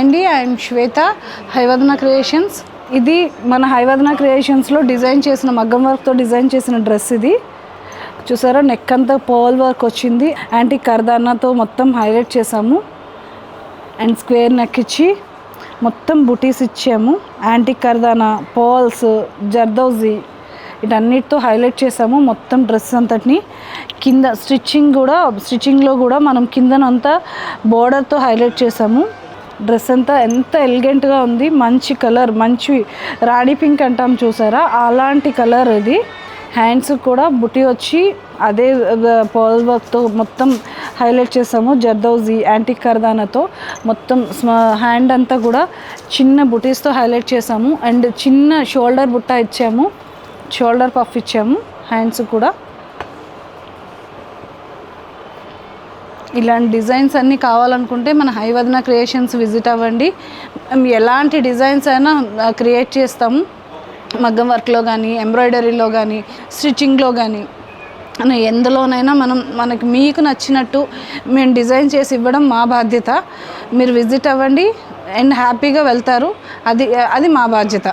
అండి, I'm Shweta, హైవదన creations. ఇది మన హైవదన క్రియేషన్స్లో డిజైన్ చేసిన మగ్గం వర్క్తో డిజైన్ చేసిన డ్రెస్. ఇది చూసారా, నెక్ అంతా పర్ల్ వర్క్ వచ్చింది. యాంటీ కర్దానాతో మొత్తం హైలైట్ చేసాము. అండ్ స్క్వేర్ నెక్ ఇచ్చి మొత్తం బుటీస్ ఇచ్చాము. యాంటీ కర్దానా, పర్ల్స్, జర్దోజీ వీటన్నిటితో హైలైట్ చేసాము మొత్తం డ్రెస్ అంతటిని. కింద స్టిచ్చింగ్లో కూడా మనం కిందనంతా బోర్డర్తో హైలైట్ చేసాము. డ్రెస్ అంతా ఎంత ఎలిగెంట్గా ఉంది. మంచి కలర్, మంచి రాణి పింక్ అంటాం చూసారా, అలాంటి కలర్ ఇది. హ్యాండ్స్ కూడా బుటీ వచ్చి అదే పర్ల్ వర్క్తో మొత్తం హైలైట్ చేసాము. జర్దోజీ, యాంటిక్ కర్దానాతో మొత్తం హ్యాండ్ అంతా కూడా చిన్న బుటీస్తో హైలైట్ చేసాము. అండ్ చిన్న షోల్డర్ బుట్ట ఇచ్చాము, షోల్డర్ పఫ్ ఇచ్చాము. హ్యాండ్స్ కూడా ఇలాంటి డిజైన్స్ అన్నీ కావాలనుకుంటే మన హైవదన క్రియేషన్స్ విజిట్ అవ్వండి. మేము ఎలాంటి డిజైన్స్ అయినా క్రియేట్ చేస్తాము. మగ్గం వర్క్లో కానీ, ఎంబ్రాయిడరీలో కానీ, స్టిచ్చింగ్లో కానీ, ఎందులోనైనా మీకు నచ్చినట్టు మేము డిజైన్ చేసి ఇవ్వడం మా బాధ్యత. మీరు విజిట్ అవ్వండి అండ్ హ్యాపీగా వెళ్తారు. అది మా బాధ్యత.